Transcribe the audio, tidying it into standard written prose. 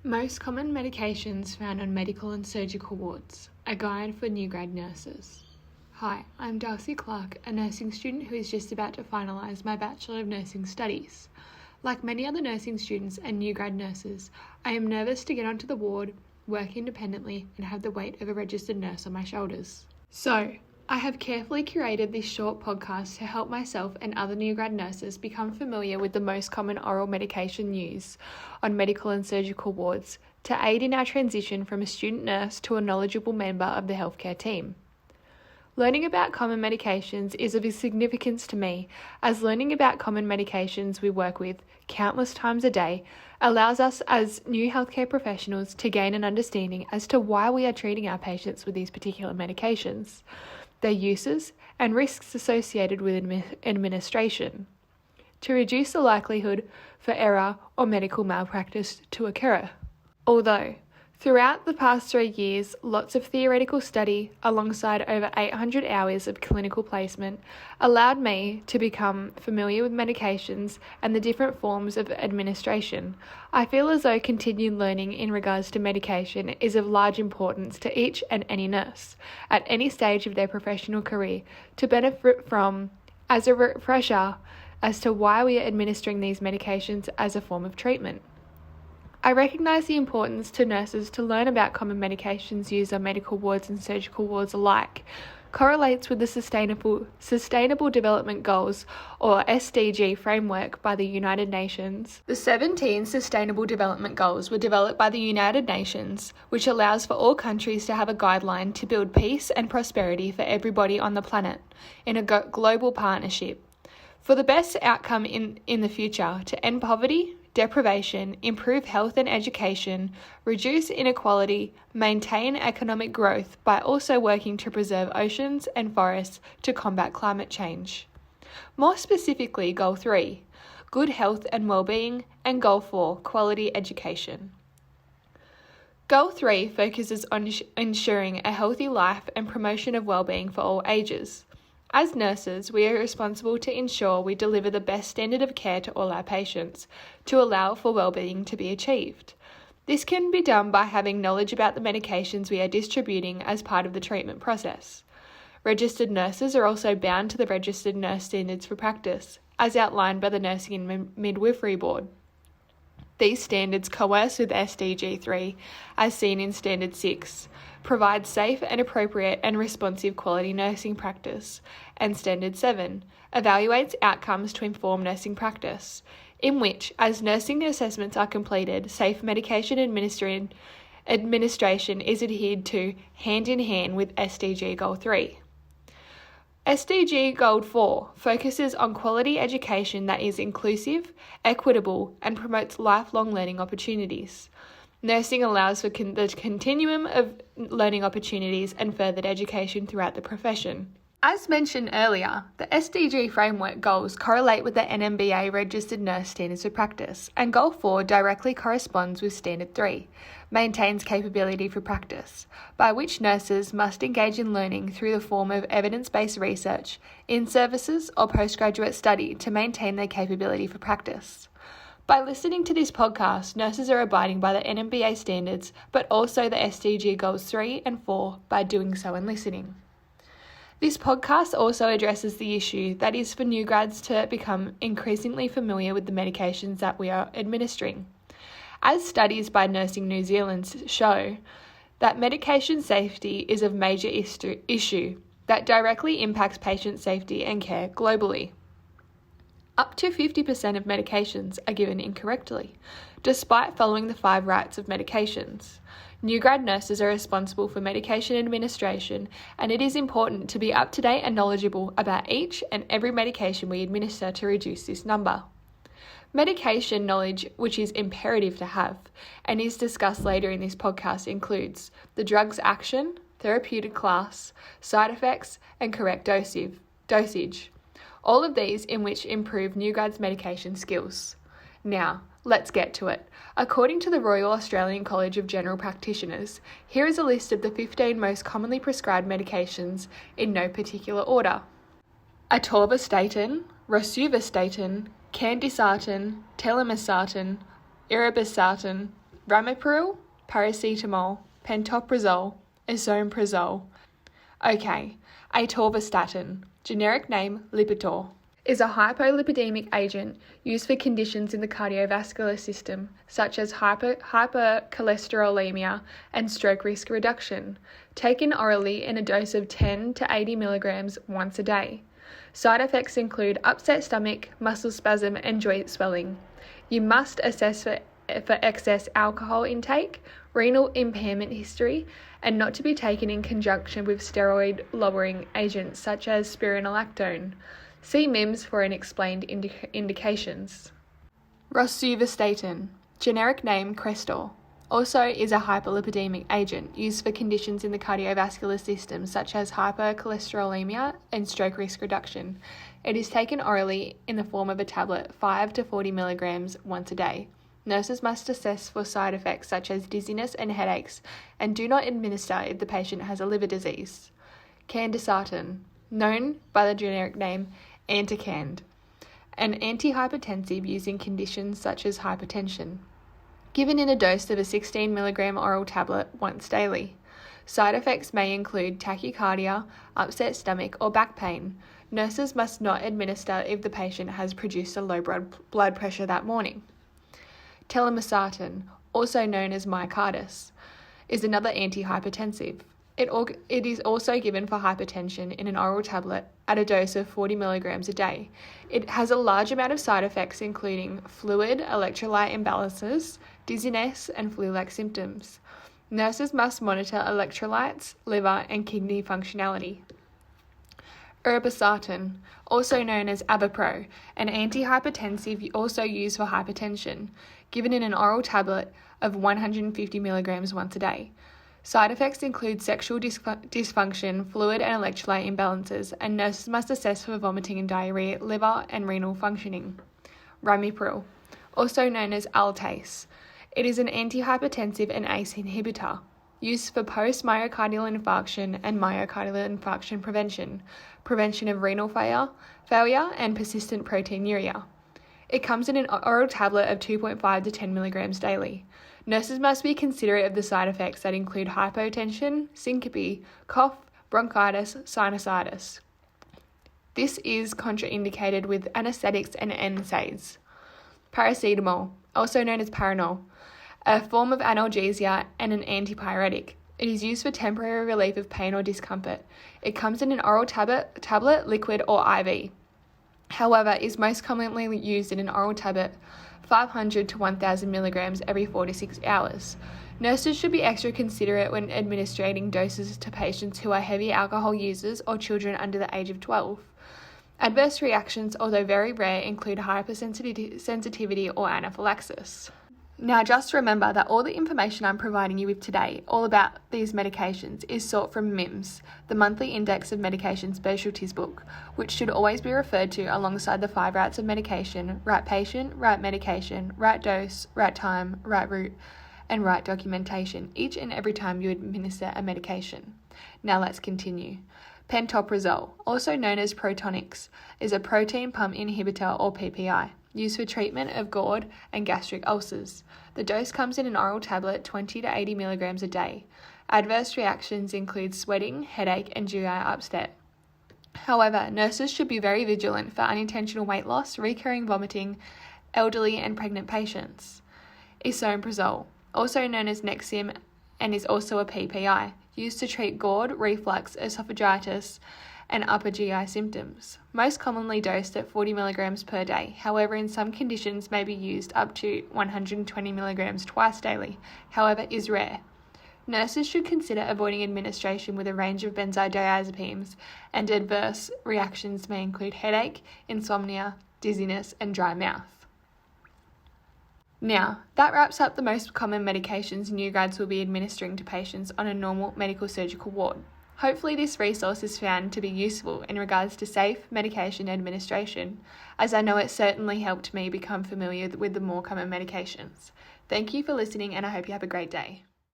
Most common medications found on medical and surgical wards, a guide for new grad nurses. Hi, I'm Darcie Clarke, a nursing student who is just about to finalise my Bachelor of Nursing studies. Like many other nursing students and new grad nurses, I am nervous to get onto the ward, work independently, and have the weight of a registered nurse on my shoulders. So, I have carefully curated this short podcast to help myself and other new grad nurses become familiar with the most common oral medication used on medical and surgical wards to aid in our transition from a student nurse to a knowledgeable member of the healthcare team. Learning about common medications is of significance to me, as learning about common medications we work with countless times a day allows us as new healthcare professionals to gain an understanding as to why we are treating our patients with these particular medications, their uses, and risks associated with administration, to reduce the likelihood for error or medical malpractice to occur. Although, throughout the past 3 years, lots of theoretical study alongside over 800 hours of clinical placement allowed me to become familiar with medications and the different forms of administration. I feel as though continued learning in regards to medication is of large importance to each and any nurse at any stage of their professional career to benefit from as a refresher as to why we are administering these medications as a form of treatment. I recognise the importance to nurses to learn about common medications used on medical wards and surgical wards alike correlates with the Sustainable Development Goals, or SDG framework by the United Nations. The 17 Sustainable Development Goals were developed by the United Nations, which allows for all countries to have a guideline to build peace and prosperity for everybody on the planet in a global partnership for the best outcome in the future, to end poverty, deprivation, improve health and education, reduce inequality, maintain economic growth by also working to preserve oceans and forests to combat climate change. More specifically, Goal 3, good health and well-being, and Goal 4, quality education. Goal 3 focuses on ensuring a healthy life and promotion of well-being for all ages. As nurses, we are responsible to ensure we deliver the best standard of care to all our patients to allow for well-being to be achieved. This can be done by having knowledge about the medications we are distributing as part of the treatment process. Registered nurses are also bound to the Registered Nurse Standards for Practice, as outlined by the Nursing and Midwifery Board. These standards coerce with SDG 3, as seen in Standard 6, provide safe and appropriate and responsive quality nursing practice, and Standard 7 evaluates outcomes to inform nursing practice, in which, as nursing assessments are completed, safe medication administration is adhered to hand in hand with SDG Goal 3. SDG Goal 4 focuses on quality education that is inclusive, equitable, and promotes lifelong learning opportunities. Nursing allows for the continuum of learning opportunities and furthered education throughout the profession. As mentioned earlier, the SDG framework goals correlate with the NMBA Registered Nurse Standards for Practice, and Goal 4 directly corresponds with Standard 3, maintains capability for practice, by which nurses must engage in learning through the form of evidence-based research, in-services or postgraduate study to maintain their capability for practice. By listening to this podcast, nurses are abiding by the NMBA standards, but also the SDG Goals 3 and 4 by doing so and listening. This podcast also addresses the issue that is for new grads to become increasingly familiar with the medications that we are administering. As studies by Nursing New Zealand show, that medication safety is a major issue that directly impacts patient safety and care globally. Up to 50% of medications are given incorrectly, despite following the 5 rights of medications. New grad nurses are responsible for medication administration, and it is important to be up to date and knowledgeable about each and every medication we administer to reduce this number. Medication knowledge, which is imperative to have, and is discussed later in this podcast, includes the drug's action, therapeutic class, side effects, and correct dosage. All of these in which improve new grads' medication skills. Now, let's get to it. According to the Royal Australian College of General Practitioners, here is a list of the 15 most commonly prescribed medications in no particular order: atorvastatin, rosuvastatin, candesartan, telmisartan, irabisatin, Ramipril, paracetamol, pantoprazole, esomeprazole. Okay, atorvastatin, generic name Lipitor, is a hypolipidemic agent used for conditions in the cardiovascular system, such as hypercholesterolemia and stroke risk reduction, taken orally in a dose of 10 to 80 milligrams once a day. Side effects include upset stomach, muscle spasm, and joint swelling. You must assess for excess alcohol intake, renal impairment history, and not to be taken in conjunction with steroid-lowering agents such as spironolactone. See MIMS for unexplained indications. Rosuvastatin, generic name Crestor, also is a hyperlipidemic agent used for conditions in the cardiovascular system such as hypercholesterolemia and stroke risk reduction. It is taken orally in the form of a tablet 5 to 40 milligrams once a day. Nurses must assess for side effects such as dizziness and headaches and do not administer if the patient has a liver disease. Candesartan, known by the generic name Anticand, an antihypertensive used in conditions such as hypertension, given in a dose of a 16 milligram oral tablet once daily. Side effects may include tachycardia, upset stomach, or back pain. Nurses must not administer if the patient has produced a low blood pressure that morning. Telmisartan, also known as Mycardis, is another antihypertensive. It is also given for hypertension in an oral tablet at a dose of 40 milligrams a day. It has a large amount of side effects including fluid, electrolyte imbalances, dizziness, and flu-like symptoms. Nurses must monitor electrolytes, liver, and kidney functionality. Irbesartan, also known as Avapro, an antihypertensive also used for hypertension, given in an oral tablet of 150 milligrams once a day. Side effects include sexual dysfunction, fluid and electrolyte imbalances, and nurses must assess for vomiting and diarrhea, liver and renal functioning. Ramipril, also known as Altace. It is an antihypertensive and ACE inhibitor, used for post-myocardial infarction and myocardial infarction prevention of renal failure and persistent proteinuria. It comes in an oral tablet of 2.5 to 10 milligrams daily. Nurses must be considerate of the side effects that include hypotension, syncope, cough, bronchitis, sinusitis. This is contraindicated with anesthetics and NSAIDs. Paracetamol, also known as Paranol, a form of analgesia and an antipyretic. It is used for temporary relief of pain or discomfort. It comes in an oral tablet, liquid, or IV. However, is most commonly used in an oral tablet 500 to 1,000 milligrams every 4 to 6 hours. Nurses should be extra considerate when administering doses to patients who are heavy alcohol users or children under the age of 12. Adverse reactions, although very rare, include hypersensitivity or anaphylaxis. Now, just remember that all the information I'm providing you with today, all about these medications, is sought from MIMS, the Monthly Index of Medication Specialties book, which should always be referred to alongside the 5 routes of medication: right patient, right medication, right dose, right time, right route, and right documentation, each and every time you administer a medication. Now let's continue. Pantoprazole, also known as Protonix, is a proton pump inhibitor or PPI, used for treatment of GERD and gastric ulcers. The dose comes in an oral tablet 20 to 80 milligrams a day. Adverse reactions include sweating, headache, and GI upset. However, nurses should be very vigilant for unintentional weight loss, recurring vomiting, elderly and pregnant patients. Esomeprazole, also known as Nexium, and is also a PPI, used to treat GERD, reflux, esophagitis, and upper GI symptoms. Most commonly dosed at 40 milligrams per day. However, in some conditions may be used up to 120 milligrams twice daily. However, is rare. Nurses should consider avoiding administration with a range of benzodiazepines, and adverse reactions may include headache, insomnia, dizziness, and dry mouth. Now, that wraps up the most common medications new grads will be administering to patients on a normal medical surgical ward. Hopefully this resource is found to be useful in regards to safe medication administration, as I know it certainly helped me become familiar with the more common medications. Thank you for listening, and I hope you have a great day.